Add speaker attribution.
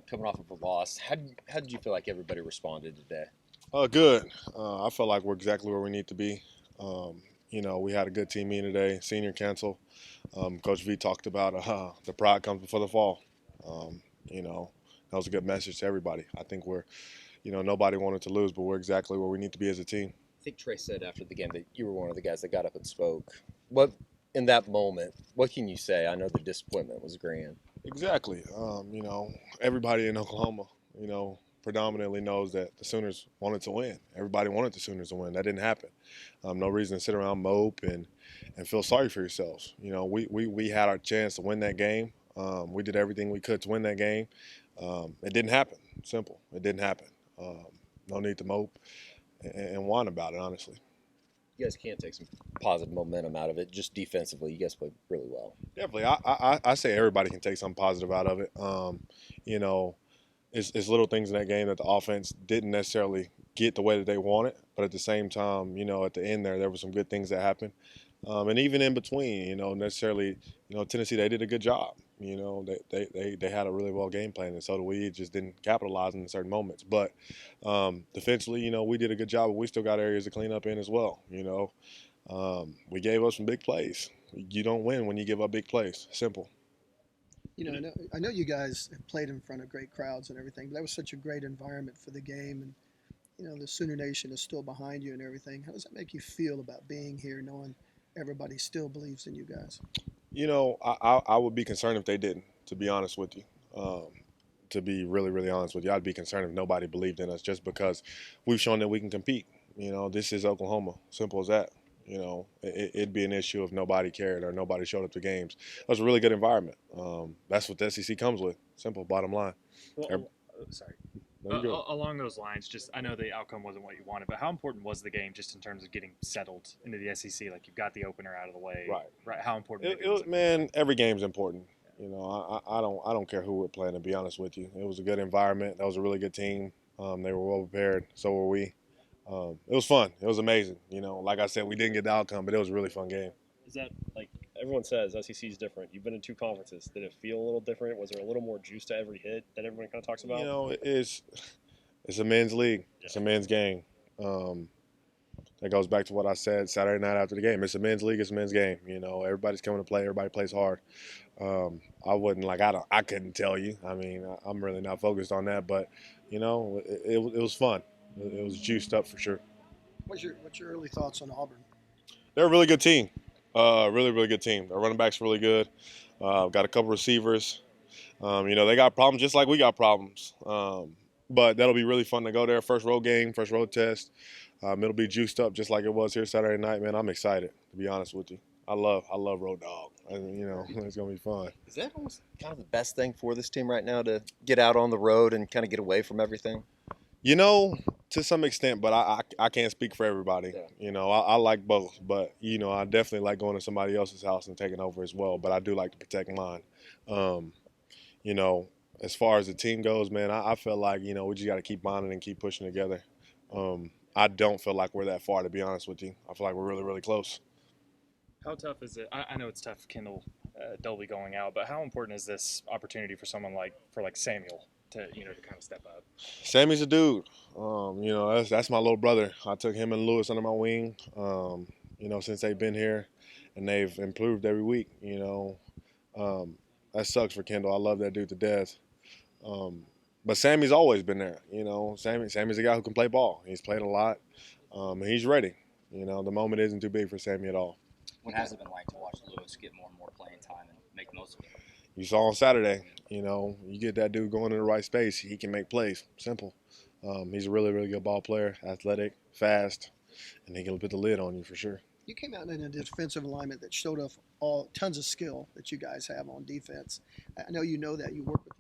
Speaker 1: coming off of a loss. How did you feel like everybody responded today?
Speaker 2: Good. I felt like we're exactly where we need to be. We had a good team meeting today, senior council. Coach V talked about the pride comes before the fall. Um, that was a good message to everybody. I think nobody wanted to lose, but we're exactly where we need to be as a team.
Speaker 1: I think Trey said after the game that you were one of the guys that got up and spoke. What in that moment? What can you say? I know the disappointment was grand.
Speaker 2: Exactly. Everybody in Oklahoma, predominantly knows that the Sooners wanted to win. Everybody wanted the Sooners to win. That didn't happen. No reason to sit around mope and feel sorry for yourselves. We had our chance to win that game. We did everything we could to win that game. It didn't happen. Simple. It didn't happen. No need to mope and whine about it, honestly.
Speaker 1: You guys can take some positive momentum out of it. Just defensively, you guys played really well.
Speaker 2: Definitely. I say everybody can take something positive out of it. You know, it's little things in that game that the offense didn't necessarily get the way that they wanted, but at the same time, at the end there were some good things that happened. And even in between, Tennessee, they did a good job. They had a really well game plan, and so did we. Just didn't capitalize in certain moments. But defensively, we did a good job, but we still got areas to clean up in as well. We gave up some big plays. You don't win when you give up big plays. Simple.
Speaker 3: I know you guys have played in front of great crowds and everything, but that was such a great environment for the game, and the Sooner Nation is still behind you and everything. How does that make you feel about being here, knowing everybody still believes in you guys?
Speaker 2: I would be concerned if they didn't, to be honest with you. To be really, really honest with you, I'd be concerned if nobody believed in us just because we've shown that we can compete. This is Oklahoma. Simple as that. It'd be an issue if nobody cared or nobody showed up to games. It was a really good environment. That's what the SEC comes with. Simple, bottom line.
Speaker 4: Well, sorry. Along those lines, just I know the outcome wasn't what you wanted, but how important was the game just in terms of getting settled into the SEC? Like you've got the opener out of the way,
Speaker 2: Right.
Speaker 4: How important?
Speaker 2: Man, every game's important. I don't care who we're playing. To be honest with you, it was a good environment. That was a really good team. They were well prepared. So were we. It was fun. It was amazing. Like I said, we didn't get the outcome, but it was a really fun game.
Speaker 5: Is that like everyone says SEC is different? You've been in two conferences. Did it feel a little different? Was there a little more juice to every hit that everyone kind of talks about?
Speaker 2: It's a men's league. Yeah. It's a men's game. That goes back to what I said Saturday night after the game. It's a men's league. It's a men's game. Everybody's coming to play. Everybody plays hard. I couldn't tell you. I mean, I'm really not focused on that, but it was fun. It was juiced up for sure.
Speaker 3: What's your early thoughts on Auburn?
Speaker 2: They're a really good team. Really, really good team. Their running back's really good. Got a couple receivers. They got problems just like we got problems. But that'll be really fun to go there. First road game, first road test. It'll be juiced up just like it was here Saturday night. Man, I'm excited, to be honest with you. I love Road Dog. It's going to be fun.
Speaker 1: Is that almost kind of the best thing for this team right now, to get out on the road and kind of get away from everything?
Speaker 2: To some extent, but I can't speak for everybody.
Speaker 1: Yeah.
Speaker 2: I like both, but, I definitely like going to somebody else's house and taking over as well, but I do like to protect mine. As far as the team goes, man, I feel like, we just got to keep bonding and keep pushing together. I don't feel like we're that far, to be honest with you. I feel like we're really, really close.
Speaker 4: How tough is it? I know it's tough, Kendall Dolby going out, but how important is this opportunity for someone like Samuel to kind of step up?
Speaker 2: Sammy's a dude. That's my little brother. I took him and Lewis under my wing, since they've been here, and they've improved every week. That sucks for Kendall. I love that dude to death. But Sammy's always been there. Sammy's a guy who can play ball. He's played a lot, and he's ready. The moment isn't too big for Sammy at all.
Speaker 6: What has it been like to watch Lewis get more and more playing time and make the most of it?
Speaker 2: You saw on Saturday, you get that dude going in the right space, he can make plays. Simple. He's a really, really good ball player, athletic, fast, and he can put the lid on you for sure.
Speaker 3: You came out in a defensive alignment that showed off tons of skill that you guys have on defense. I know you know that. You work with